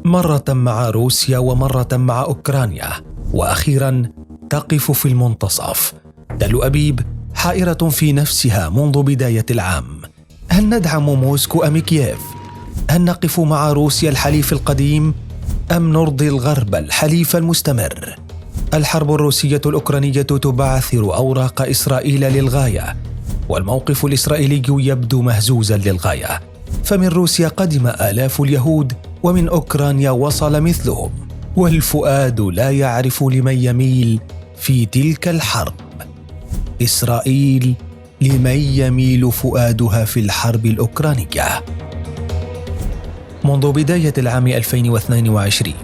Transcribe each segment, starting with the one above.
مرة مع روسيا ومرة مع أوكرانيا، وأخيرا تقف في المنتصف. تل أبيب حائرة في نفسها منذ بداية العام. هل ندعم موسكو أم كييف؟ هل نقف مع روسيا الحليف القديم أم نرضي الغرب الحليف المستمر؟ الحرب الروسية الأوكرانية تبعثر أوراق إسرائيل للغاية، والموقف الإسرائيلي يبدو مهزوزا للغاية. فمن روسيا قدم آلاف اليهود، ومن أوكرانيا وصل مثلهم، والفؤاد لا يعرف لمن يميل في تلك الحرب. إسرائيل لمن يميل فؤادها في الحرب الأوكرانية؟ منذ بداية العام 2022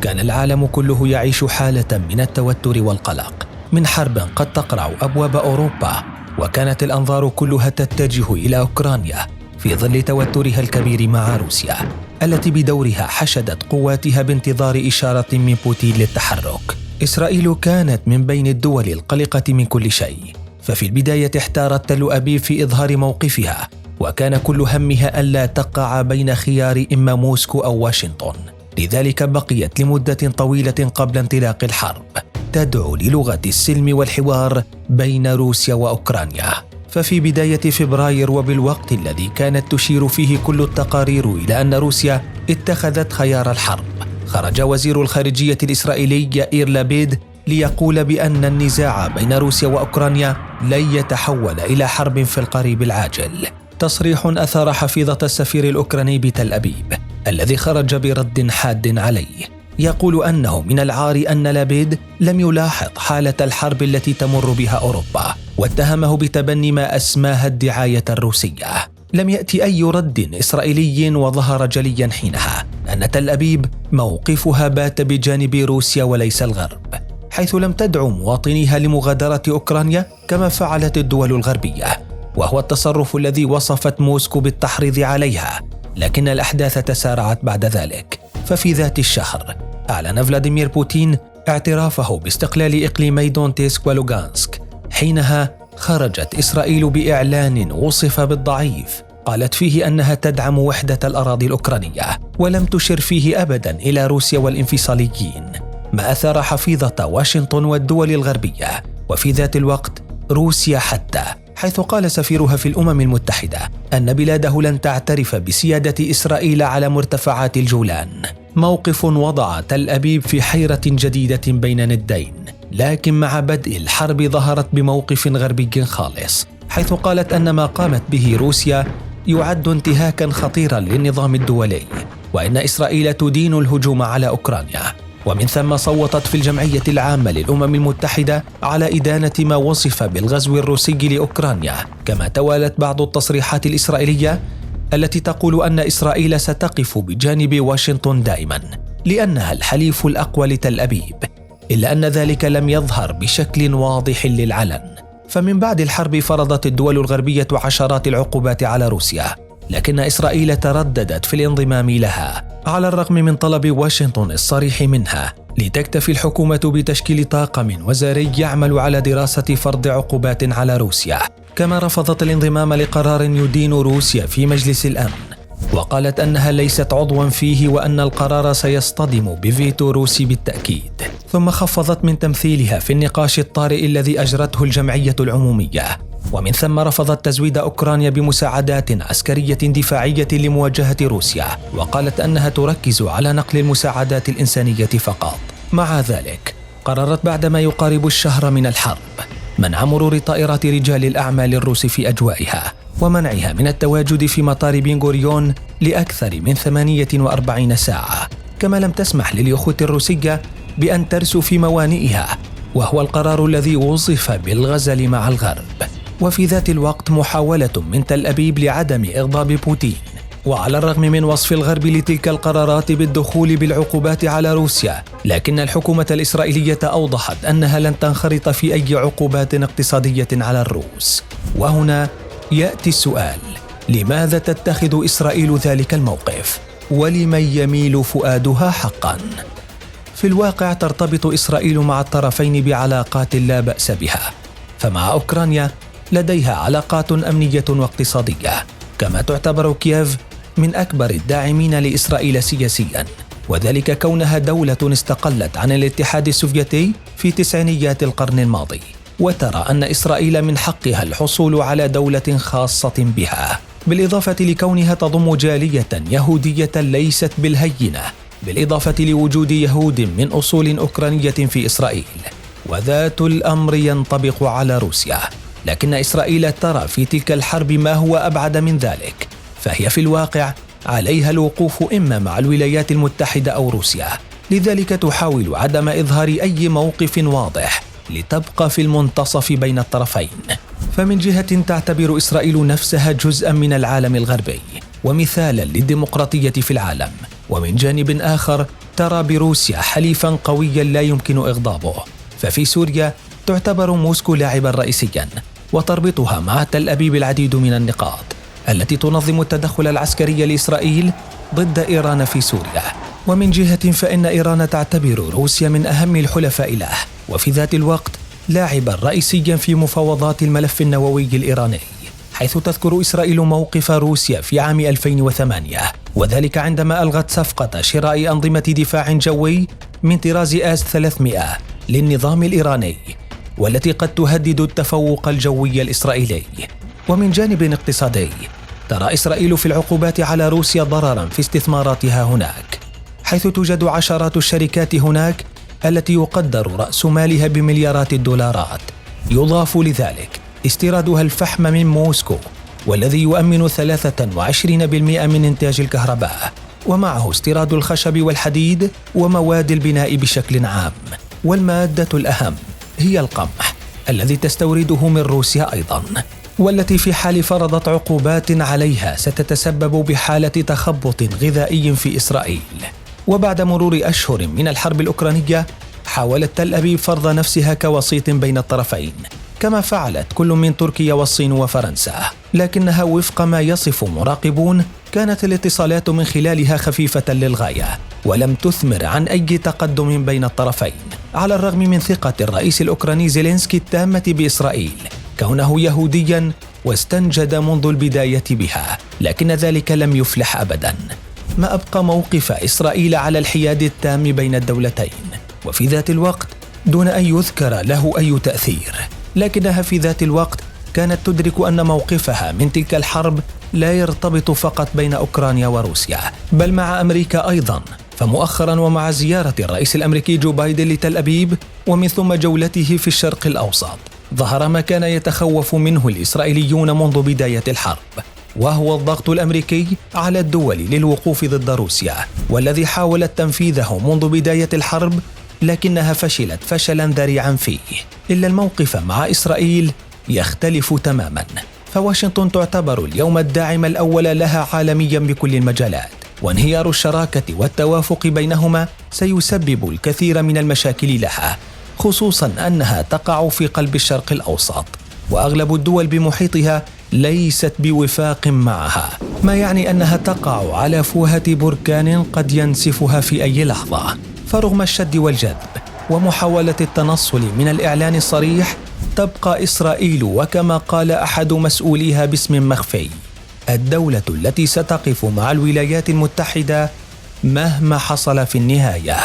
كان العالم كله يعيش حالة من التوتر والقلق من حرب قد تقرع أبواب أوروبا، وكانت الأنظار كلها تتجه إلى أوكرانيا في ظل توترها الكبير مع روسيا التي بدورها حشدت قواتها بانتظار إشارة من بوتين للتحرك. إسرائيل كانت من بين الدول القلقة من كل شيء، ففي البداية احتارت تل أبيب في إظهار موقفها، وكان كل همها ألا تقع بين خيار إما موسكو أو واشنطن. لذلك بقيت لمدة طويلة قبل انطلاق الحرب تدعو للغة السلم والحوار بين روسيا وأوكرانيا. ففي بداية فبراير، وبالوقت الذي كانت تشير فيه كل التقارير إلى أن روسيا اتخذت خيار الحرب، خرج وزير الخارجية الإسرائيلي يائير لابيد ليقول بأن النزاع بين روسيا وأوكرانيا لن يتحول إلى حرب في القريب العاجل. تصريح أثار حفيظة السفير الأوكراني بتل أبيب الذي خرج برد حاد عليه، يقول أنه من العار أن لابيد لم يلاحظ حالة الحرب التي تمر بها أوروبا، واتهمه بتبني ما أسماها الدعاية الروسية. لم يأتي أي رد إسرائيلي، وظهر جليا حينها أن تل أبيب موقفها بات بجانب روسيا وليس الغرب، حيث لم تدعو مواطنيها لمغادرة أوكرانيا كما فعلت الدول الغربية، وهو التصرف الذي وصفت موسكو بالتحريض عليها. لكن الأحداث تسارعت بعد ذلك، ففي ذات الشهر أعلن فلاديمير بوتين اعترافه باستقلال إقليمي دونتسك ولوغانسك. حينها خرجت إسرائيل بإعلان وصف بالضعيف، قالت فيه أنها تدعم وحدة الأراضي الأوكرانية، ولم تشر فيه أبدا إلى روسيا والانفصاليين، ما أثار حفيظة واشنطن والدول الغربية، وفي ذات الوقت روسيا حتى، حيث قال سفيرها في الأمم المتحدة أن بلاده لن تعترف بسيادة إسرائيل على مرتفعات الجولان. موقف وضع تل أبيب في حيرة جديدة بين ندين، لكن مع بدء الحرب ظهرت بموقف غربي خالص، حيث قالت أن ما قامت به روسيا يعد انتهاكا خطيرا للنظام الدولي، وإن إسرائيل تدين الهجوم على أوكرانيا. ومن ثم صوتت في الجمعية العامة للأمم المتحدة على إدانة ما وصف بالغزو الروسي لأوكرانيا. كما توالت بعض التصريحات الإسرائيلية التي تقول أن إسرائيل ستقف بجانب واشنطن دائما لأنها الحليف الأقوى لتل أبيب، إلا أن ذلك لم يظهر بشكل واضح للعلن. فمن بعد الحرب فرضت الدول الغربية عشرات العقوبات على روسيا، لكن إسرائيل ترددت في الانضمام لها على الرغم من طلب واشنطن الصريح منها لتكتفي الحكومة بتشكيل طاقم وزاري يعمل على دراسة فرض عقوبات على روسيا. كما رفضت الانضمام لقرار يدين روسيا في مجلس الأمن، وقالت أنها ليست عضوا فيه وأن القرار سيصطدم بفيتو روسي بالتأكيد. ثم خفضت من تمثيلها في النقاش الطارئ الذي أجرته الجمعية العمومية، ومن ثم رفضت تزويد أوكرانيا بمساعدات عسكرية دفاعية لمواجهة روسيا، وقالت أنها تركز على نقل المساعدات الإنسانية فقط. مع ذلك قررت بعدما يقارب الشهر من الحرب منع مرور طائرات رجال الأعمال الروس في أجوائها، ومنعها من التواجد في مطار بن غوريون لأكثر من 48 ساعة. كما لم تسمح لليخوت الروسية بأن ترسو في موانئها، وهو القرار الذي وصف بالغزل مع الغرب. وفي ذات الوقت محاولة من تل أبيب لعدم إغضاب بوتين، وعلى الرغم من وصف الغرب لتلك القرارات بالدخول بالعقوبات على روسيا، لكن الحكومة الإسرائيلية أوضحت أنها لن تنخرط في أي عقوبات اقتصادية على الروس. وهنا يأتي السؤال: لماذا تتخذ إسرائيل ذلك الموقف؟ ولمن يميل فؤادها حقا؟ في الواقع ترتبط إسرائيل مع الطرفين بعلاقات لا بأس بها، فمع أوكرانيا لديها علاقات أمنية واقتصادية، كما تعتبر كييف من أكبر الداعمين لإسرائيل سياسياً، وذلك كونها دولة استقلت عن الاتحاد السوفيتي في تسعينيات القرن الماضي، وترى أن إسرائيل من حقها الحصول على دولة خاصة بها، بالإضافة لكونها تضم جالية يهودية ليست بالهينة، بالإضافة لوجود يهود من أصول أوكرانية في إسرائيل. وذات الأمر ينطبق على روسيا، لكن إسرائيل ترى في تلك الحرب ما هو أبعد من ذلك، فهي في الواقع عليها الوقوف إما مع الولايات المتحدة أو روسيا، لذلك تحاول عدم إظهار أي موقف واضح لتبقى في المنتصف بين الطرفين. فمن جهة تعتبر إسرائيل نفسها جزءا من العالم الغربي ومثالا للديمقراطية في العالم، ومن جانب آخر ترى بروسيا حليفا قويا لا يمكن إغضابه. ففي سوريا تعتبر موسكو لاعبا رئيسيا، وتربطها مع تل أبيب العديد من النقاط التي تنظم التدخل العسكري لإسرائيل ضد إيران في سوريا. ومن جهة فإن إيران تعتبر روسيا من أهم الحلفاء له، وفي ذات الوقت لاعبا رئيسيا في مفاوضات الملف النووي الإيراني، حيث تذكر إسرائيل موقف روسيا في عام 2008، وذلك عندما ألغت صفقة شراء أنظمة دفاع جوي من طراز آس 300 للنظام الإيراني، والتي قد تهدد التفوق الجوي الإسرائيلي. ومن جانب اقتصادي ترى إسرائيل في العقوبات على روسيا ضررا في استثماراتها هناك، حيث توجد عشرات الشركات هناك التي يقدر رأس مالها بمليارات الدولارات. يضاف لذلك استيرادها الفحم من موسكو، والذي يؤمن 23% من إنتاج الكهرباء، ومعه استيراد الخشب والحديد ومواد البناء بشكل عام. والمادة الأهم هي القمح الذي تستورده من روسيا أيضا، والتي في حال فرضت عقوبات عليها ستتسبب بحالة تخبط غذائي في إسرائيل. وبعد مرور أشهر من الحرب الأوكرانية حاولت تل أبيب فرض نفسها كوسيط بين الطرفين، كما فعلت كل من تركيا والصين وفرنسا، لكنها وفق ما يصف مراقبون كانت الاتصالات من خلالها خفيفة للغاية، ولم تثمر عن أي تقدم بين الطرفين، على الرغم من ثقة الرئيس الأوكراني زيلينسكي التامة بإسرائيل كونه يهوديا واستنجد منذ البداية بها، لكن ذلك لم يفلح أبدا. ما أبقى موقف إسرائيل على الحياد التام بين الدولتين، وفي ذات الوقت دون أن يذكر له أي تأثير، لكنها في ذات الوقت كانت تدرك أن موقفها من تلك الحرب لا يرتبط فقط بين أوكرانيا وروسيا، بل مع أمريكا أيضا. فمؤخرا ومع زيارة الرئيس الأمريكي جو بايدن لتل أبيب ومن ثم جولته في الشرق الأوسط، ظهر ما كان يتخوف منه الإسرائيليون منذ بداية الحرب، وهو الضغط الأمريكي على الدول للوقوف ضد روسيا، والذي حاولت تنفيذه منذ بداية الحرب، لكنها فشلت فشلا ذريعا فيه. إلا الموقف مع إسرائيل يختلف تماما، فواشنطن تعتبر اليوم الداعم الأول لها عالميا بكل المجالات، وانهيار الشراكة والتوافق بينهما سيسبب الكثير من المشاكل لها، خصوصا أنها تقع في قلب الشرق الأوسط، وأغلب الدول بمحيطها ليست بوفاق معها، ما يعني أنها تقع على فوهة بركان قد ينسفها في أي لحظة. فرغم الشد والجذب ومحاولة التنصل من الإعلان الصريح، تبقى إسرائيل وكما قال أحد مسؤوليها باسم مخفي الدولة التي ستقف مع الولايات المتحدة مهما حصل في النهاية.